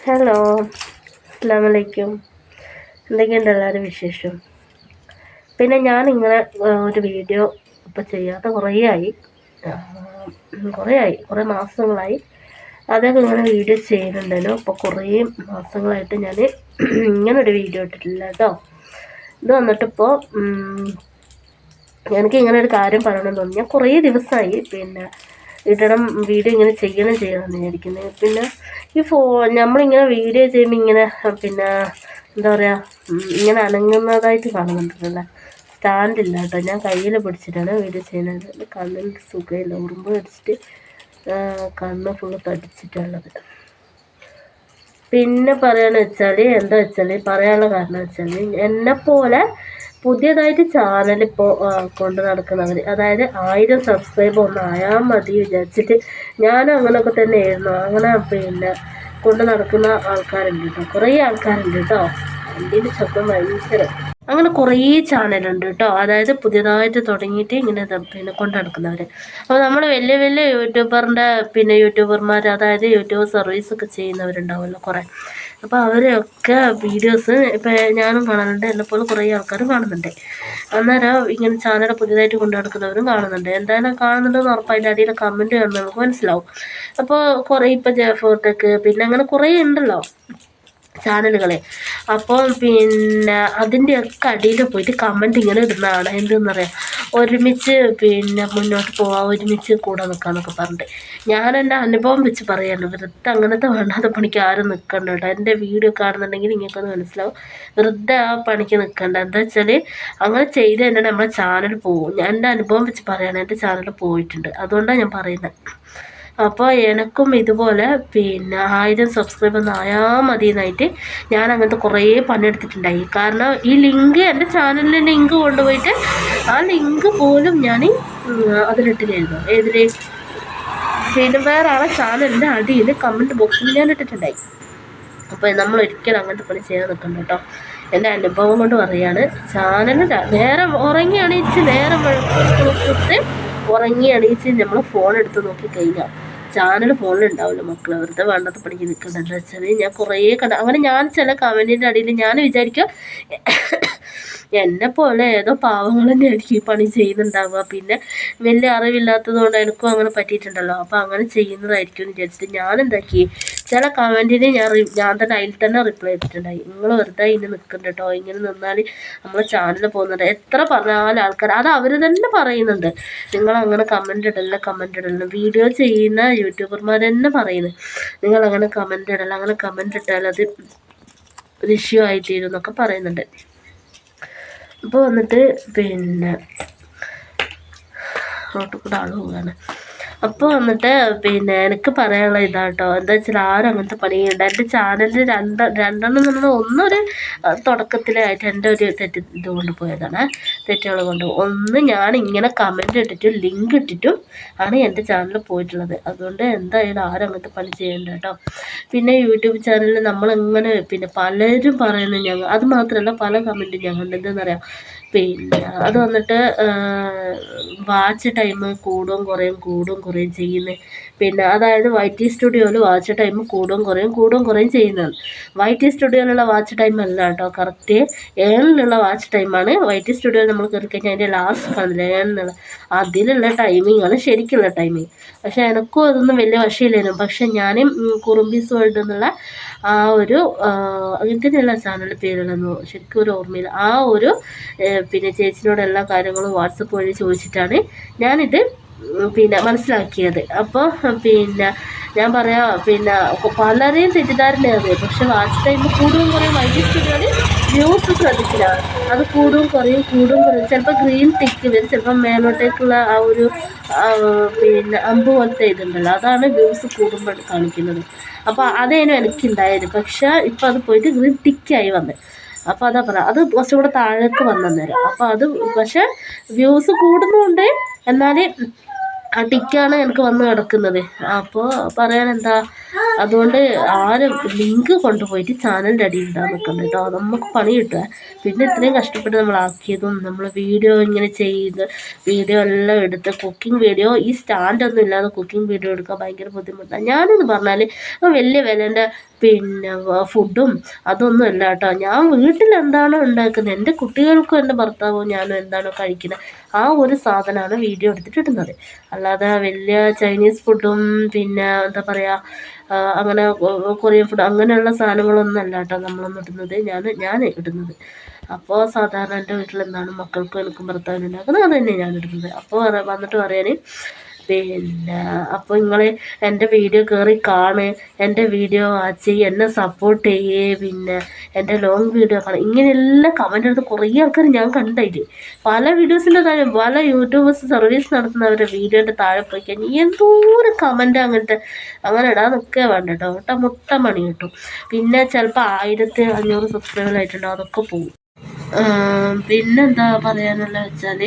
Hello, അസ്സലാമു അലൈക്കും. എന്തൊക്കെയുണ്ട് എല്ലാവരും വിശേഷം? പിന്നെ ഞാനിങ്ങനെ ഒരു വീഡിയോ ഇപ്പോൾ ചെയ്യാത്ത കുറേ മാസങ്ങളായി അതൊക്കെ ഇങ്ങനെ വീഡിയോ ചെയ്യുന്നുണ്ടല്ലോ. ഇപ്പോൾ കുറേ മാസങ്ങളായിട്ട് ഞാൻ ഇങ്ങനൊരു വീഡിയോ ഇട്ടിട്ടില്ല കേട്ടോ. ഇത് വന്നിട്ടിപ്പോൾ എനിക്ക് ഇങ്ങനെ ഒരു കാര്യം പറയണമെന്ന് തോന്നി. ഞാൻ കുറേ ദിവസമായി പിന്നെ വീഡിയോ ഇങ്ങനെ ചെയ്യണമെന്ന് വിചാരിക്കുന്നത്. പിന്നെ നമ്മളിങ്ങനെ വീഡിയോ ചെയ്യുമ്പോൾ ഇങ്ങനെ പിന്നെ എന്താ പറയുക, ഇങ്ങനെ അനങ്ങുന്നതായിട്ട് കാണുന്നുണ്ടല്ലോ. സ്റ്റാൻഡില്ല കേട്ടോ, ഞാൻ കയ്യിൽ പിടിച്ചിട്ടാണ് വീഡിയോ ചെയ്യുന്നത്. എൻ്റെ കണ്ണിന് സുഖമില്ല, ഉറുമ്പ് കടിച്ചിട്ട് കണ്ണ് ഫുള്ള് തടിച്ചിട്ടുള്ളത്. പിന്നെ പറയാനുള്ള കാരണം വെച്ചാൽ എന്നെപ്പോലെ പുതിയതായിട്ട് ചാനൽ ഇപ്പോൾ കൊണ്ട് നടക്കുന്നവർ, അതായത് 1000 സബ്സ്ക്രൈബ് ഒന്ന് ആയാൽ മതി വിചാരിച്ചിട്ട് ഞാനും അങ്ങനെയൊക്കെ തന്നെയായിരുന്നു. അങ്ങനെ പിന്നെ കൊണ്ട് നടക്കുന്ന ആൾക്കാരുണ്ട് കേട്ടോ, കുറേ ആൾക്കാരുണ്ട് കേട്ടോ. എൻ്റെ ശബ്ദം ഭയങ്കര അങ്ങനെ കുറേ ചാനലുണ്ട് കേട്ടോ. അതായത് പുതിയതായിട്ട് തുടങ്ങിയിട്ട് ഇങ്ങനെ പിന്നെ കൊണ്ട് നടക്കുന്നവർ. അപ്പോൾ നമ്മൾ വലിയ വലിയ യൂട്യൂബർമാർ, അതായത് യൂട്യൂബ് സർവീസൊക്കെ ചെയ്യുന്നവരുണ്ടാവുമല്ലോ കുറേ. അപ്പോൾ അവരൊക്കെ വീഡിയോസ് ഇപ്പോൾ ഞാനും കാണുന്നുണ്ട്, എന്നെപ്പോലെ കുറേ ആൾക്കാരും കാണുന്നുണ്ട്. അന്നേരം ഇങ്ങനെ ചാനൽ പുതിയതായിട്ട് കൊണ്ടു നടക്കുന്നവരും കാണുന്നുണ്ട്. എന്തായാലും കാണുന്നുണ്ടെന്ന് ഉറപ്പായിട്ട് അടിയിൽ കമൻറ്റ് കാണുമ്പോൾ നമുക്ക് മനസ്സിലാവും. അപ്പോൾ കുറേ ഇപ്പോൾ ജെഫോർടെക് പിന്നെ അങ്ങനെ കുറേ ഉണ്ടല്ലോ ചാനലുകളെ. അപ്പോൾ പിന്നെ അതിൻ്റെയൊക്കെ അടിയിൽ പോയിട്ട് കമൻറ്റ് ഇങ്ങനെ ഇടുന്നതാണ്. എന്തെന്ന് പറയാം, ഒരുമിച്ച് പിന്നെ മുന്നോട്ട് പോവാം, ഒരുമിച്ച് കൂടെ നിൽക്കാമെന്നൊക്കെ പറഞ്ഞിട്ട്. ഞാൻ എൻ്റെ അനുഭവം വെച്ച് പറയാണ്, വെറുതെ അങ്ങനത്തെ വേണ്ടാത്ത പണിക്ക് ആരും നിൽക്കണ്ട കേട്ടോ. എൻ്റെ വീഡിയോ കാണുന്നുണ്ടെങ്കിൽ നിങ്ങൾക്കൊന്ന് മനസ്സിലാവും. വെറുതെ ആ പണിക്ക് നിൽക്കണ്ട. എന്താ വെച്ചാൽ അങ്ങനെ ചെയ്ത് തന്നെ നമ്മുടെ ചാനൽ പോകും. ഞാൻ എൻ്റെ അനുഭവം വെച്ച് പറയാണ്, എൻ്റെ ചാനൽ പോയിട്ടുണ്ട്, അതുകൊണ്ടാണ് ഞാൻ പറയുന്നത്. അപ്പോൾ എനിക്കും ഇതുപോലെ പിന്നെ 1000 സബ്സ്ക്രൈബ് ഒന്ന് ആയാൽ മതി എന്നായിട്ട് ഞാൻ അങ്ങനത്തെ കുറേ പണിയെടുത്തിട്ടുണ്ടായി. കാരണം ഈ ലിങ്ക്, എൻ്റെ ചാനലിലെ ലിങ്ക് കൊണ്ടുപോയിട്ട് ആ ലിങ്ക് പോലും ഞാൻ അതിലിട്ടില്ലായിരുന്നു. പിന്നെ വേറെ ആളെ ചാനലിൻ്റെ അടിയിൽ കമൻറ്റ് ബോക്സിൽ ഞാൻ ഇട്ടിട്ടുണ്ടായി. അപ്പോൾ നമ്മൾ ഒരിക്കലും അങ്ങനത്തെ പണി ചെയ്യാൻ നിൽക്കണ്ട കേട്ടോ. എൻ്റെ അനുഭവം കൊണ്ട് പറയുകയാണ്. ചാനൽ നേരം ഉറങ്ങി എണീച്ച് നമ്മൾ ഫോൺ എടുത്ത് നോക്കി കഴിഞ്ഞാൽ ചാനൽ ഫോണിലുണ്ടാവില്ല മക്കളെ. വെറുതെ വേണ്ടാത്ത പണിക്ക് നിൽക്കുന്നുണ്ടെന്ന് വെച്ചാൽ ഞാൻ കുറേ അങ്ങനെ ഞാൻ ചില കമൻറ്റിൻ്റെ അടിയിൽ ഞാൻ വിചാരിക്കും എന്നെപ്പോലെ ഏതോ പാവങ്ങൾ തന്നെയായിരിക്കും ഈ പണി ചെയ്യുന്നുണ്ടാവുക. പിന്നെ വലിയ അറിവില്ലാത്തത് കൊണ്ട് എനിക്കും അങ്ങനെ പറ്റിയിട്ടുണ്ടല്ലോ. അപ്പോൾ അങ്ങനെ ചെയ്യുന്നതായിരിക്കും എന്ന് വിചാരിച്ചിട്ട് ഞാൻ എന്താക്കി, ചില കമൻറ്റിന് ഞാൻ തന്നെ അതിൽ തന്നെ റിപ്ലൈ ചെയ്തിട്ടുണ്ടായി. നിങ്ങൾ വെറുതെ ഇനി നിൽക്കണ്ട കേട്ടോ, ഇങ്ങനെ നിന്നാൽ നമ്മളെ ചാനൽ പോകുന്നുണ്ട്. എത്ര പറഞ്ഞാലും ആൾക്കാർ അത് അവർ തന്നെ പറയുന്നുണ്ട്, നിങ്ങൾ അങ്ങനെ കമൻറ്റ് ഇടല്ല. വീഡിയോ ചെയ്യുന്ന യൂട്യൂബർമാർ തന്നെ പറയുന്നത്, നിങ്ങളങ്ങനെ കമൻറ്റ് ഇടല്ല, അങ്ങനെ കമൻറ്റ് ഇട്ടാൽ അത് ഒരു ഇഷ്യൂ ആയിത്തീരും എന്നൊക്കെ പറയുന്നുണ്ട്. ഇപ്പോൾ വന്നിട്ട് പിന്നെ റോട്ടിൽ കൂടെ ആൾ പോവുകയാണ്. അപ്പോൾ വന്നിട്ട് പിന്നെ എനിക്ക് പറയാനുള്ള ഇതാട്ടോ, എന്താ വെച്ചാൽ ആരും അങ്ങനത്തെ പണി ചെയ്യണ്ട. എൻ്റെ ചാനലിൽ രണ്ടെണ്ണം നമ്മൾ ഒന്നൊരു തുടക്കത്തിലായിട്ട് എൻ്റെ ഒരു ഇതുകൊണ്ട് പോയതാണ്, തെറ്റുകൾ കൊണ്ട്. ഒന്ന് ഞാൻ ഇങ്ങനെ കമൻറ്റ് ഇട്ടിട്ടും ലിങ്ക് ഇട്ടിട്ടും ആണ് എൻ്റെ ചാനൽ പോയിട്ടുള്ളത്. അതുകൊണ്ട് എന്തായാലും ആരും അങ്ങനത്തെ പണി ചെയ്യണ്ട കേട്ടോ. പിന്നെ യൂട്യൂബ് ചാനലിൽ നമ്മളിങ്ങനെ പിന്നെ പലരും പറയുന്നത് അത് മാത്രമല്ല, പല കമൻറ്റും ഞങ്ങളുടെ എന്തെന്നറിയാം, പിന്നെ അത് വന്നിട്ട് വാച്ച് ടൈം കൂടും കുറയും ചെയ്യുന്നത്. പിന്നെ അതായത് YT സ്റ്റുഡിയോയിൽ വാച്ച് ടൈം കൂടും കുറയും ചെയ്യുന്നതാണ്. YT സ്റ്റുഡിയോയിലുള്ള വാച്ച് ടൈം അല്ല കേട്ടോ, കറക്റ്റ് 7-നുള്ള വാച്ച് ടൈമാണ്. YT സ്റ്റുഡിയോയിൽ നമ്മൾ കയറി കഴിഞ്ഞാൽ അതിൻ്റെ ലാസ്റ്റ് കാണില്ല 7-നുള്ള, അതിലുള്ള ടൈമിങ്ങാണ് ശരിക്കുള്ള ടൈമിങ്. പക്ഷേ എനിക്കും അതൊന്നും വലിയ വശമില്ലായിരുന്നു. പക്ഷെ ഞാൻ കുറുമ്പീസ് വേൾഡ് എന്നുള്ള ആ ഒരു അങ്ങനത്തെയുള്ള ചാനൽ പേരുള്ളതെന്ന് ശരിക്കും ഒരു ഓർമ്മയില്ല. ആ ഒരു പിന്നെ ചേച്ചിനോട് എല്ലാ കാര്യങ്ങളും വാട്സപ്പ് വഴി ചോദിച്ചിട്ടാണ് ഞാനിത് പിന്നെ മനസ്സിലാക്കിയത്. അപ്പോൾ പിന്നെ ഞാൻ പറയാം, പിന്നെ പലരെയും തെറ്റിദ്ധാരണയാണ്. പക്ഷെ വാച്ച് ടൈം കൂടും കുറയും YT സ്റ്റുഡിയോയിൽ വ്യൂസ് ശ്രദ്ധിക്കില്ല, അത് കൂടും കുറയും. ചിലപ്പോൾ ഗ്രീൻ ടിക്ക് വരും, ചിലപ്പോൾ മേലോട്ടേക്കുള്ള ആ ഒരു പിന്നെ അമ്പ് പോലത്തെ ഇതുണ്ടല്ലോ, അതാണ് വ്യൂസ് കൂടുമ്പോൾ കാണിക്കുന്നത്. അപ്പോൾ അതേനും എനിക്കുണ്ടായത്. പക്ഷേ ഇപ്പോൾ അത് പോയിട്ട് ഗ്രീൻ ടിക്കായി വന്നത്. അപ്പോൾ അതാ പറയാം, അത് കുറച്ചുകൂടെ താഴേക്ക് വന്നേരം. അപ്പോൾ അത് പക്ഷേ വ്യൂസ് കൂടുന്നുണ്ട്, എന്നാൽ ആ ടിക്കാണ് എനിക്ക് വന്ന് കിടക്കുന്നത്. അപ്പോൾ പറയാനെന്താ, അതുകൊണ്ട് ആരും ലിങ്ക് കൊണ്ടുപോയിട്ട് ചാനലിൻ്റെ അടിയിൽ ഇടാൻ നിൽക്കുന്നത് കേട്ടോ. നമുക്ക് പണി കിട്ടുക. പിന്നെ ഇത്രയും കഷ്ടപ്പെട്ട് നമ്മളാക്കിയതും നമ്മൾ വീഡിയോ ഇങ്ങനെ ചെയ്ത് വീഡിയോ എല്ലാം എടുത്ത് കുക്കിംഗ് വീഡിയോ, ഈ സ്റ്റാൻഡൊന്നും ഇല്ലാതെ കുക്കിംഗ് വീഡിയോ എടുക്കാൻ ഭയങ്കര ബുദ്ധിമുട്ടാണ്. ഞാനെന്ന് പറഞ്ഞാൽ വലിയ വിലേൻ്റെ പിന്നെ ഫുഡും അതൊന്നും അല്ല കേട്ടോ. ഞാൻ വീട്ടിൽ എന്താണോ ഉണ്ടാക്കുന്നത്, എൻ്റെ കുട്ടികൾക്കും എൻ്റെ ഭർത്താവും ഞാനും എന്താണോ കഴിക്കുന്നത് ആ ഒരു സാധനമാണ് വീഡിയോ എടുത്തിട്ട് ഇടുന്നത്. അല്ലാതെ വലിയ ചൈനീസ് ഫുഡും പിന്നെ എന്താ പറയുക അങ്ങനെ കൊറിയൻ ഫുഡ് അങ്ങനെയുള്ള സാധനങ്ങളൊന്നും അല്ല കേട്ടോ നമ്മളൊന്നും ഇടുന്നത്, ഞാൻ ഇടുന്നത്. അപ്പോൾ സാധാരണ എൻ്റെ വീട്ടിൽ എന്താണ് മക്കൾക്കും എനിക്കും ഭർത്താവിനും ഉണ്ടാക്കുന്നത് അത് തന്നെ ഞാൻ ഇടുന്നത്. അപ്പോൾ വന്നിട്ട് പറയാൻ പിന്നെ അപ്പോൾ നിങ്ങൾ എൻ്റെ വീഡിയോ കയറി കാണ്, എൻ്റെ വീഡിയോ വാച്ച് ചെയ്യ്, എന്നെ സപ്പോർട്ട് ചെയ്യേ, പിന്നെ എൻ്റെ ലോങ് വീഡിയോ കാണും, ഇങ്ങനെയെല്ലാം കമൻ്റ് എടുത്ത് കുറേ ആൾക്കാർ ഞാൻ കണ്ടായിട്ട് പല വീഡിയോസിൻ്റെ താഴെ പല യൂട്യൂബേഴ്സ് സർവീസ് നടത്തുന്നവരുടെ വീഡിയോൻ്റെ താഴെ പോയി കഴിഞ്ഞാൽ എന്തോരം കമൻറ്റ് അങ്ങനെ ഇടാൻ നിൽക്കുക വേണ്ട കേട്ടോ. മുട്ട മണി കിട്ടും. പിന്നെ ചിലപ്പോൾ 1500 സബ്സ്ക്രൈബറായിട്ടുണ്ടാവും, അതൊക്കെ പോകും. പിന്നെന്താ പറയാനുള്ള വെച്ചാൽ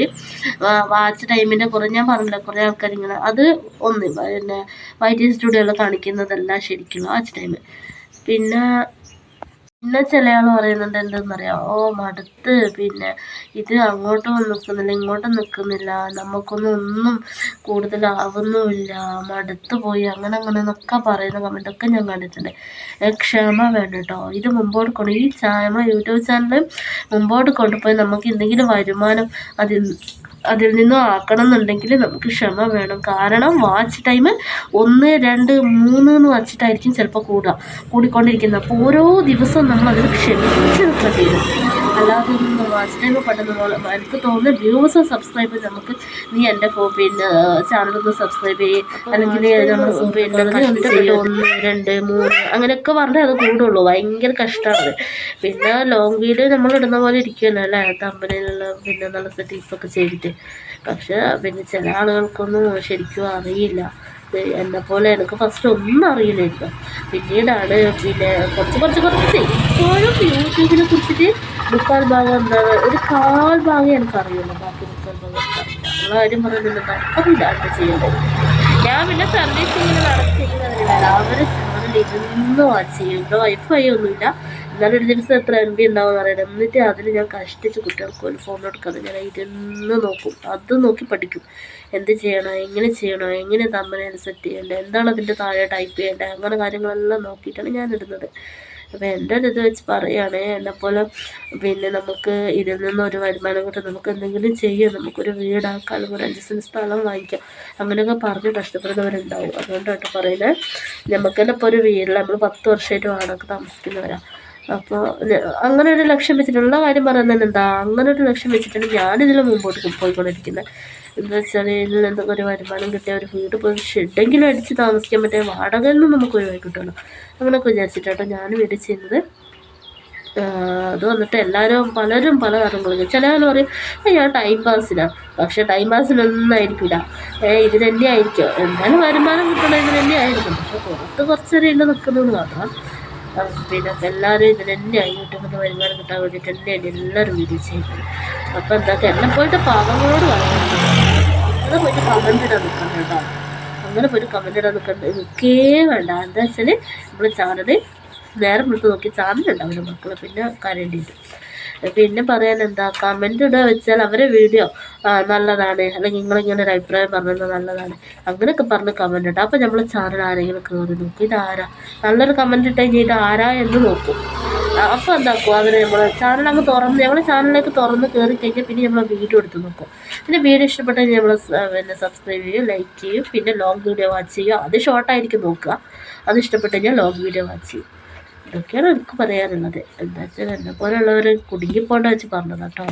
വാച്ച് ടൈമിൻ്റെ കുറേ ഞാൻ പറഞ്ഞില്ല, കുറേ ആൾക്കാർ ഇങ്ങനെ അത് ഒന്ന് പിന്നെ വൈറ്റി സ്റ്റുഡിയോയിൽ കാണിക്കുന്നതല്ല ശരിക്കും വാച്ച് ടൈം. പിന്നെ ചില ആൾ പറയുന്നുണ്ട് എന്തെന്നറിയാം, മടുത്ത്, പിന്നെ ഇത് അങ്ങോട്ടും നിൽക്കുന്നില്ല ഇങ്ങോട്ടും നിൽക്കുന്നില്ല, ഒന്നും കൂടുതലാവുന്നുമില്ല, മടുത്ത് പോയി അങ്ങനെ എന്നൊക്കെ പറയുന്ന കമൻറ്റൊക്കെ ഞാൻ കണ്ടിട്ടുണ്ട്. ക്ഷമ വേണ്ട കേട്ടോ. ഇത് മുമ്പോട്ട് ഈ യൂട്യൂബ് ചാനൽ മുമ്പോട്ട് കൊണ്ടുപോയി നമുക്ക് എന്തെങ്കിലും വരുമാനം അതിൽ നിന്നും ആക്കണം എന്നുണ്ടെങ്കിൽ നമുക്ക് ക്ഷമ വേണം. കാരണം വാച്ച് ടൈം 1, 2, 3 എന്ന് വച്ചിട്ടായിരിക്കും ചിലപ്പോൾ കൂടിക്കൊണ്ടിരിക്കുന്നത്. അപ്പോൾ ഓരോ ദിവസവും നമ്മളതിന് ക്ഷമിച്ച് നിൽക്കേണ്ടി വരും. അല്ലാതെ വാച്ച് ടൈം പെട്ടെന്ന് എനിക്ക് തോന്നുന്ന വ്യൂവേഴ്സ് സബ്സ്ക്രൈബ് നമുക്ക് നീ എൻ്റെ പിന്നെ ചാനലൊന്ന് സബ്സ്ക്രൈബ് ചെയ്യേ, അല്ലെങ്കിൽ നമ്മൾ 1, 2, 3 അങ്ങനെയൊക്കെ പറഞ്ഞാൽ അത് കൂടുള്ളൂ. ഭയങ്കര കഷ്ടമാണ്. പിന്നെ ലോങ് വീഡിയോ നമ്മൾ ഇടുന്ന പോലെ ഇരിക്കുമല്ലോ അല്ലേ, തമ്പനയിലുള്ള പിന്നെ നല്ല സെറ്റിങ്സൊക്കെ ചെയ്തിട്ട്. പക്ഷെ പിന്നെ ചില ആളുകൾക്കൊന്നും ശരിക്കും അറിയില്ല. എന്നെപ്പോലെ എനിക്ക് ഫസ്റ്റ് ഒന്നും അറിയില്ലായിരുന്നു. പിന്നീടാണ് പിന്നെ കുറച്ച് ഇപ്പോഴും യൂട്യൂബിനെ കുറിച്ചിട്ട് 3/4 ഭാഗം എന്താണ്, ഒരു 1/4 ഭാഗം എനിക്കറിയില്ല, ബാക്കി 3/4 ഭാഗം എനിക്കറിയില്ല. ഉള്ള കാര്യം പറയുന്നുണ്ട്, അറിയില്ല എന്താ ചെയ്യേണ്ടത്. ഞാൻ പിന്നെ സർവീസ് ഇങ്ങനെ നടത്തിയിരുന്നതില്ല, അവരെ ചാനൽ ഇരുന്ന് വാച്ച് ചെയ്യും. ഇവിടെ വൈഫൈ ഒന്നുമില്ല, എന്നാലും ഒരു ദിവസം എത്ര MB ഉണ്ടാവും അറിയണം. എന്നിട്ട് അതിൽ ഞാൻ കഷ്ടിച്ച് കുട്ടികൾക്ക് ഒരു ഫോൺ എടുക്കാതെ ഞാൻ ഇരുന്ന് നോക്കും, അത് നോക്കി പഠിക്കും. എന്ത് ചെയ്യണം, എങ്ങനെ തമ്പനയിൽ സെറ്റ് ചെയ്യേണ്ടത്, എന്താണ് അതിൻ്റെ താഴെ ടൈപ്പ് ചെയ്യേണ്ടത്, അങ്ങനെ കാര്യങ്ങളെല്ലാം നോക്കിയിട്ടാണ് ഞാൻ ഇടുന്നത്. അപ്പോൾ എൻ്റെ ഒരു ഇത് വെച്ച് പറയുകയാണ്, എന്നെപ്പോലെ പിന്നെ നമുക്ക് ഇതിൽ നിന്നൊരു വരുമാനം കിട്ടും, നമുക്ക് എന്തെങ്കിലും ചെയ്യാം, നമുക്കൊരു വീടാക്കാം, അല്ലെങ്കിൽ ഒരു 5 സെൻറ്റ് സ്ഥലം വാങ്ങിക്കാം, അങ്ങനെയൊക്കെ പറഞ്ഞ് കഷ്ടപ്പെടുന്നവരുണ്ടാവും. അതുകൊണ്ടായിട്ട് പറയുന്നത്, നമുക്ക് തന്നെ ഇപ്പോൾ ഒരു വീട്ടിൽ നമ്മൾ 10 വർഷമായിട്ട് വാടക താമസിക്കുന്നവരാണ്. അപ്പോൾ അങ്ങനെ ഒരു ലക്ഷ്യം വെച്ചിട്ടുള്ള കാര്യം പറയുന്നത് എന്താ, അങ്ങനെ ഒരു ലക്ഷ്യം വെച്ചിട്ടാണ് ഞാനിതിൽ മുമ്പോട്ട് പോയിക്കൊണ്ടിരിക്കുന്നത്. എന്താ വെച്ചാൽ ഇതിൽ എന്തൊക്കെ ഒരു വരുമാനം കിട്ടിയ ഒരു വീട് പോയി ഷെഡെങ്കിലും അടിച്ച് താമസിക്കാൻ പറ്റിയ വാടകയിൽ നിന്നും നമുക്ക് ഒഴിവാക്കി കിട്ടുമല്ലോ, അങ്ങനെയൊക്കെ വിചാരിച്ചിട്ടാട്ടോ ഞാൻ വീട് ചെയ്യുന്നത്. അത് വന്നിട്ട് പലരും പല കാര്യങ്ങളും ചില ആൾ പറയും ഞാൻ ടൈം പാസിനാണ്. പക്ഷേ ടൈം പാസിനൊന്നായിരിക്കില്ല, ഇത് തന്നെ ആയിരിക്കും, എന്തായാലും വരുമാനം കിട്ടണം ഇത് തന്നെ ആയിരിക്കും. പക്ഷെ കുറച്ചേരം നിൽക്കുന്നത് മാത്രം. പിന്നെ എല്ലാവരും ഇതിന് തന്നെയാണ് യൂട്യൂബിൽ നിന്ന് വരുമാനം കിട്ടാൻ വേണ്ടിയിട്ട് തന്നെയാണ് എല്ലാവരും വീഡിയോ ചെയ്യുന്നത്. അപ്പോൾ എന്താക്കുക, എന്നെപ്പോലത്തെ പാവങ്ങളോട് പറയുന്നത് അങ്ങനെ പോയിട്ട് കമൻ്റ് ഇടാൻ നിൽക്കണം കേട്ടോ, അങ്ങനെ പോയിട്ട് കമൻ്റ് ഇടാൻ നിൽക്കേ വേണ്ട. എന്താ വെച്ചാൽ നമ്മൾ ചാനൽ നേരം വിളിച്ച് നോക്കി ചാനലുണ്ടാവില്ല മക്കൾ, പിന്നെ കരേണ്ടി വരും. പിന്നെ പറയാൻ എന്താ, കമൻ്റ് ഇടുക വെച്ചാൽ അവരെ വീഡിയോ നല്ലതാണ്, അല്ലെങ്കിൽ നിങ്ങളിങ്ങനെ ഒരു അഭിപ്രായം പറഞ്ഞത് നല്ലതാണ്, അങ്ങനെയൊക്കെ പറഞ്ഞ് കമൻ്റ് ഇട്ടാൽ അപ്പോൾ നമ്മൾ ചാനൽ ആരെങ്കിലും കയറി നോക്കും, ഇതാരാ നല്ലൊരു കമൻ്റ് ഇട്ട് കഴിഞ്ഞാൽ ഇതാരാ എന്ന് നോക്കും. അപ്പോൾ എന്താക്കും, അതിന് നമ്മൾ ചാനൽ അങ്ങ് നമ്മളെ ചാനലിലേക്ക് തുറന്ന് കയറി കഴിഞ്ഞാൽ പിന്നെ നമ്മൾ വീഡിയോ എടുത്ത് നോക്കും. പിന്നെ വീഡിയോ ഇഷ്ടപ്പെട്ട് കഴിഞ്ഞാൽ നമ്മൾ പിന്നെ സബ്സ്ക്രൈബ് ചെയ്യും, ലൈക്ക് ചെയ്യും, പിന്നെ ലോങ് വീഡിയോ വാച്ച് ചെയ്യുക. അത് ഷോർട്ടായിരിക്കും നോക്കുക, അത് ഇഷ്ടപ്പെട്ട് കഴിഞ്ഞാൽ ലോങ് വീഡിയോ വാച്ച് ചെയ്യും. ഇതൊക്കെയാണ് എനിക്ക് പറയാനുള്ളത്. എന്താ വെച്ചാൽ എന്നെ പോലെയുള്ളവർ കുടുങ്ങിപ്പോണ്ട വെച്ച് പറഞ്ഞത് കേട്ടോ.